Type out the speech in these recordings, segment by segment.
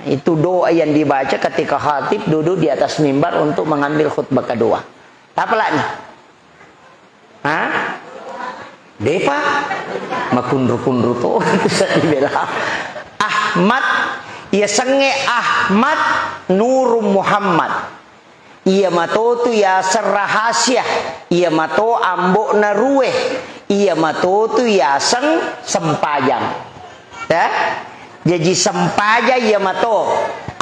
Itu doa yang dibaca ketika khatib duduk di atas mimbar untuk mengambil khutbah kedua. Apa lah nih? Hah? Depa makundru-kundru tuh itu dibela. Ahmad ia senge Ahmad Nur Muhammad. Ia mato tu ya serrahasia. Ia mato ambok naruwe. Ia mato tu ya sempajang. Ya? Jadi sempaja ia mato.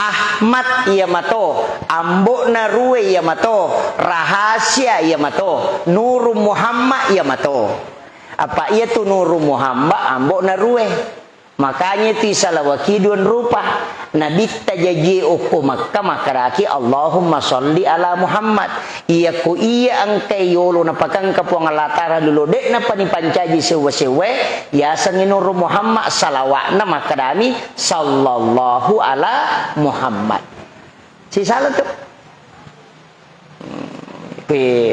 Ahmad ia mato. Ambok naruwe ia mato. Rahasia ia mato. Nur Muhammad ia mato. Apa ia tu Nur Muhammad ambok naruwe. Makanya ti salawakidun rupa Nabi tajaji uku Makkah makaraki Allahumma salli ala Muhammad. Iya ku iya angkai yolo napakang kapuang alatara dulu dek napa ni pancaji sewe-sewe ya sangi Nur Muhammad salawatna makadami sallallahu ala Muhammad. Si salah tu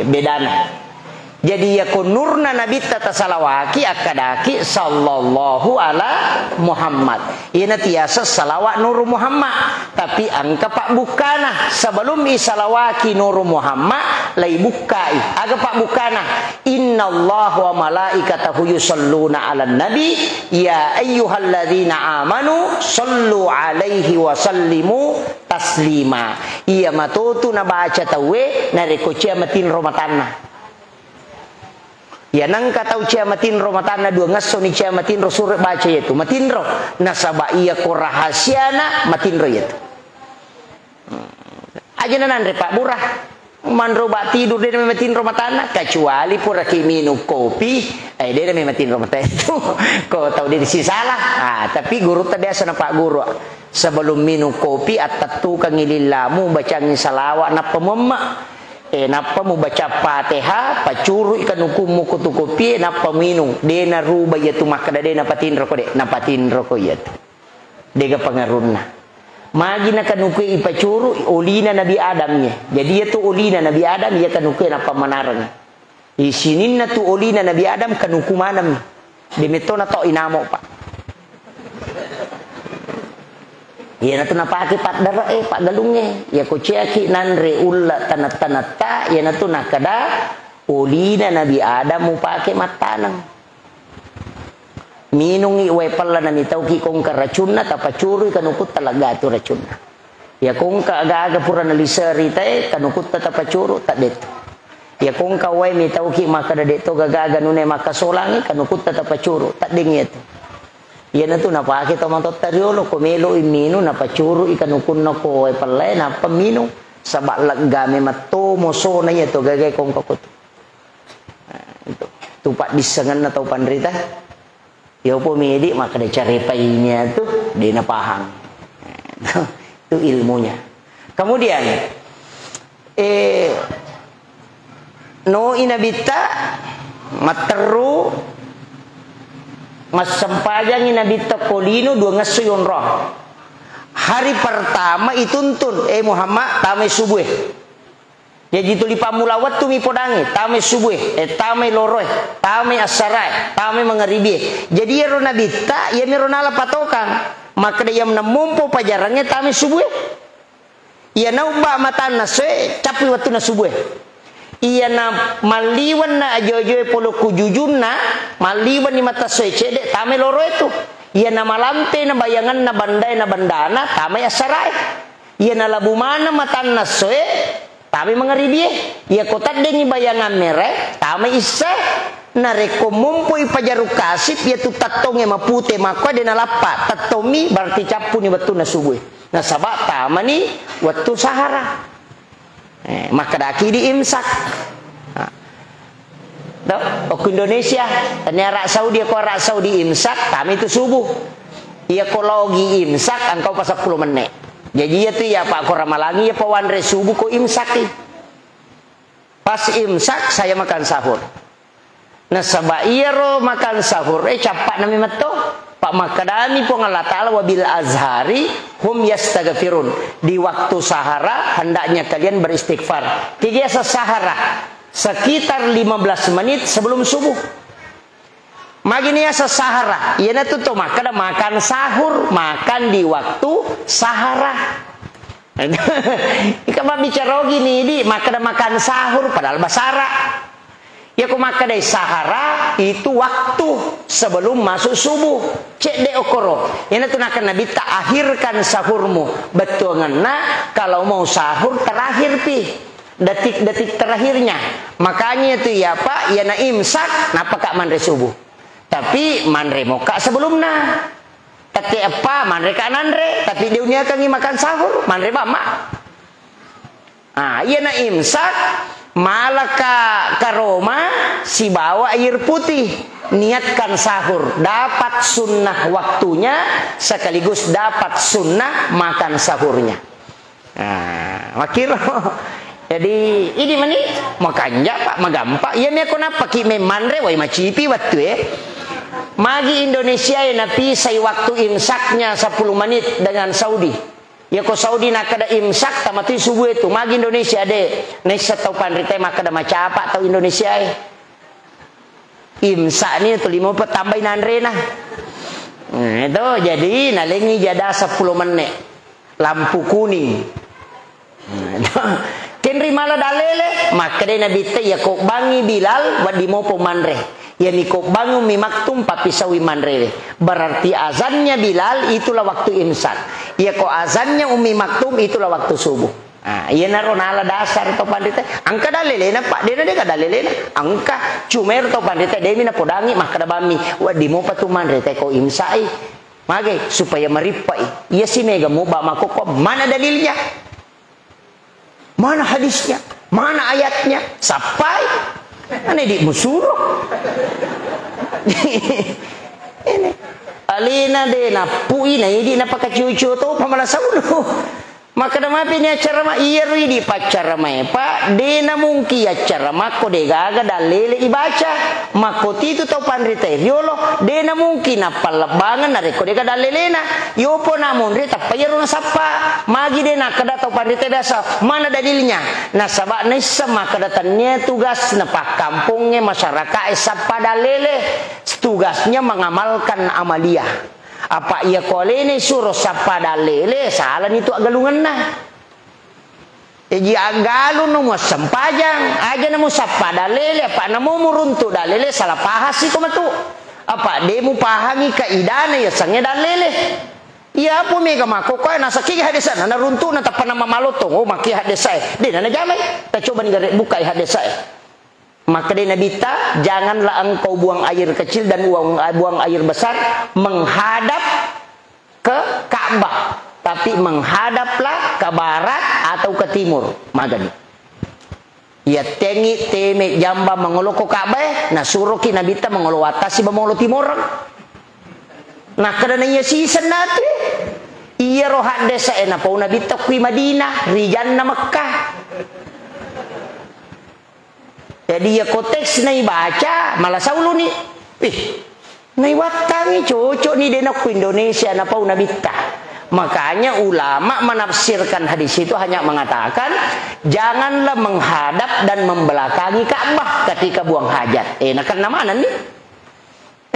bedana. Jadi ya kunurna Nabi tata salawaki akadaki sallallahu ala Muhammad. Ina tiasa salawat Nur Muhammad. Tapi angka pak bukana sebelum isalawaki Nur Muhammad lai bukai. Aga pak bukana. Inna Allah wa malaikatahu yusalluna ala nabi. Ya ayyuhalladzina amanu sallu alaihi wa sallimu taslima. Iya matutu na baca tawe na rekocia matin romatanna. Ya nang katau cia matin ro matana dua ngaso ni cia matin ro surat baca itu matin ro nasaba iya ko rahasiana matin ro itu aja nanan re pak burah man ro ba tidur dia matin ro matana kecuali pura ki minum kopi dia matin ro mata itu kau tahu dia si salah tapi guru tadi asana pak guru sebelum minum kopi atatu kangililamu bacaan salawat na pemema napa mu baca Fatihah pacuru ikan hukum kutu kopi napa minum dena ruba yatu makada dena patin roko de napatin roko yatu dega pangarunna magi na kanuku ipacuru ulina Nabi Adamnya jadi yatu ulina Nabi Adam ya kanuku napa manarang isinin na tu ulina Nabi Adam kanuku manam demetona to inamo pak ya natu napaki pat dara pat galunge ya ko ciaki nanre ulla tanat-tanata ya natu nakada ulina Nabi Adam mu pake matanang minungi we palla na mitauki kong karacunna tapacuru kanukut talaga tu racunna ya kong ka aga-aga pura na lisari tae kanukut tapacuru tak deto ya kong ka we mitauki makada deto gaga nune makasolangi kanukut tapacuru tak ding itu yan na to napakit ang mga tariolo kumelo imino napachuro ikanukun na ko ay palay napamino sa balag game matomo so na ito gagay kong kakot ito tupak disangan na tau panrita yaw pumidi makadacharipay niya ito di napahang itu ilmunya kemudian no inabita materu mas sempajang Nabi Takolino dua ngasuyon roh. Hari pertama ituntun Muhammad tame subuh. Jadi tu lipa mulawat tu mi podangi tame subuh, tame loroy, tame asarai, tame mengeribi. Jadi ya ro Nabi ta ya mi ronala patokan. Maka dia menamumpo pajarangnya tame subuh. Ya nauba matan naswe capi waktu na subuh. Iya na maliwan na ajo-ajo polo kujujun na maliwan ni mata soe cedek tame loro itu iya na malampe na bayangan na banday na bandana tame asarai iya na labu mana matan na soe tame mengeribi iya kotat dengi bayangan mere tame isa na rekomumpo ipajaru kasip iya tu tatonge mapute makwa de na lapat tatomi berarti capu ni betul na subuh na sabak tama ni waktu sahara maka daki di imsak ke Indonesia ternyata Saudi ko Arab Saudi imsak kami itu subuh iya ko logi imsak engkau pas 10 menit jadi itu ya Pak ko ramalangi ya pawanre subuh ko imsak pas imsak saya makan sahur nah sabairo makan sahur capak nami meto Pak makadami po Allah Ta'ala wabil azhari hum yastaghfirun di waktu sahara hendaknya kalian beristighfar tiga sahara sekitar 15 menit sebelum subuh Magini ya sesahara. Iya tuh makan sahur, makan di waktu sahara. Ika mah bicara gini di makan sahur padahal basara. Ya ku makan dari sahara itu waktu sebelum masuk subuh. Cek de okoro. Yana tuh nak Nabi tak akhirkan sahurmu. Betul ngena kalau mau sahur terakhir pi. Detik-detik terakhirnya. Makanya itu ya Pak, ya na imsak napa kak mandre subuh. Tapi mandre moka sebelumnya. Tapi apa mandre kanandre, tapi dia kan makan sahur, mandre mama. Ah, ya na imsak malah ke Roma si bawa air putih, niatkan sahur, dapat sunnah waktunya sekaligus dapat sunnah makan sahurnya. Nah, makiro. Jadi ini mani makanya Pak magampak. Ya me kenapa ki memandre wai macipi waktu Magi Indonesia ya napi say waktu imsaknya 10 menit dengan Saudi. Ya ko Saudi nak ada imsak tamati subuh itu. Magi Indonesia de. Nesa tau pandrite maka ada maca apa tau Indonesia imsak ni tu 5 tambahin andre nah. Itu jadi nalengi jada 10 menit. Lampu kuning. Kenri malah dalele maka de nabi te ya ko bangi Bilal wadi mo pomandre. Ya ni ko bangun mi maktum papisawi mandre. Berarti azannya Bilal itulah waktu imsak. Ya ko azannya Umi Maktum itulah waktu subuh. Ah, iya naron ala dasar to pandita. Angka dalele na Pak, dena de dalele na. Angka cumer to pandita demi na podangi makada bami. Wadi mo patumandre te ko imsai. Mage supaya maripai. Iya si mega mo ba makoko mana dalilnya? Mana hadisnya? Mana ayatnya? Sampai ane di musuruh. Ini alina de na pui na idi na pakacucu to pamala saudo. Maka dama pini acara ma iya di pacara ma Pak de na mungki acara ma ko de gaga dalele ibaca mako titu to pandrita riolo de na mungki na palabangan na ko de ga dalele na yopo namun rita payero na sapa magi de na kada to pandrita biasa mana dalilnya na sabak na sama kadatannya tugas na pakampungnya masyarakat sapa dalele tugasnya mengamalkan amalia. Apa ia kolene suruh sapa dalele salah itu agalungan nah. Eji agalun no sempajang aja nemu sapa dalele apa nemu muruntu dalele salah pahasi ko matu. Apa demu pahangi kaidane ya sange dalele. Iya po mega mako ko nasa ki hadesa na runtu na tapana mamalotong oh maki hadesa. De na jamai ta coba ni buka hadesa. Maka dia Nabi ta, janganlah engkau buang air kecil dan buang air besar menghadap ke Ka'bah, tapi menghadaplah ke barat atau ke timur. Magani. Ya tengi teme jamba mengolo ke Ka'bah, nah suruh ki Nabi ta mengolo atas si mengolo timur. Nah kadana iya si senate. Iya rohat desa ena pau Nabi ta kui Madinah, rijanna Mekkah. Jadi ya konteks nai baca malah saulu ni. Nai watangi cocok ni denak Indonesia na pau nabita. Makanya ulama menafsirkan hadis itu hanya mengatakan janganlah menghadap dan membelakangi Ka'bah ketika buang hajat. Nah karena mana nih?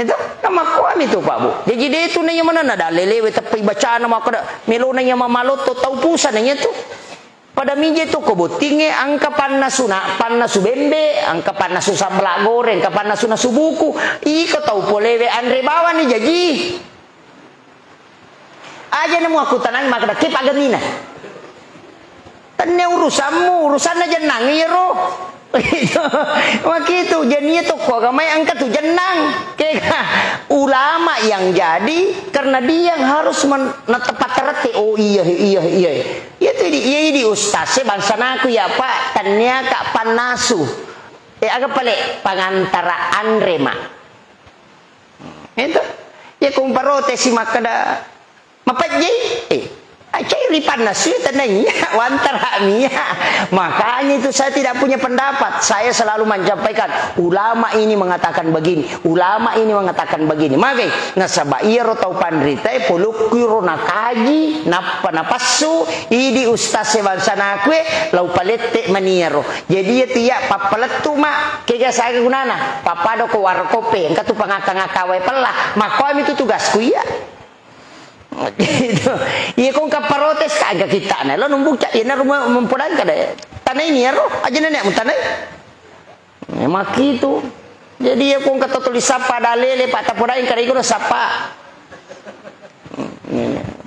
Itu nama kuam itu Pak Bu. Jadi dia itu nanya mana nada lelewe tapi bacaan nama kada melo nanya mamalot to tau pusa nanya tu. Pada minggu itu kobotinge angka panasu bembe, angka panasu sambal goreng, angka panasu nasu buku. Iko tahu polewe andre bawa nih jadi. Aja nemu aku tanang maka kip agamina. Tanya urusanmu, urusan aja nang iro. Begitu jadinya tuh kok gamai angkat tuh jenang. Kayak ulama yang jadi karena dia yang harus menetap terate. Oh iya. Itu di ustaz bangsa naku ya Pak tanya kak panasu. Agak pale pangantaraan rema. Itu ya kumparote si makada mapaji. Cairi panas itu tandanya wantar haknya. Makanya itu saya tidak punya pendapat. Saya selalu menyampaikan ulama ini mengatakan begini, ulama ini mengatakan begini. Makanya nasabairo tau pandrita polukiro nakaji napasu idi ustaz sebansana kue lau palette maniero. Jadi ya tiap papaletu mak kega saya gunana papado ko warkope engkau tu pangakangakawe pelah makoam itu tugasku ya. Gitu. Iya kong kaparotes kagak kita nah lo numbuk cak ina rumah mempulang kada tanah ini ya roh aja nenek tanah memang gitu. Jadi ya kong kata tulis sapa dalele pak tapodain kada ikut sapa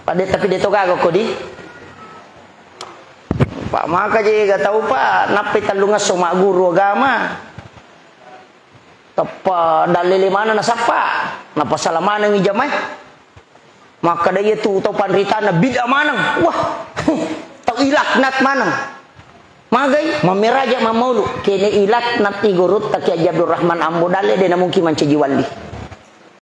pada tapi dia toga kok di pak maka jadi gak tahu pak napi talunga soma guru agama tapa dalele mana na sapa napa salah mana yang ijamai. Maka dia tu tau pandritana bida manang wah tau ilaknat manang magai mameraja mamaulu kene ilaknat igurut taki Abdul Rahman Ambo dale de na mungkin mancaji wali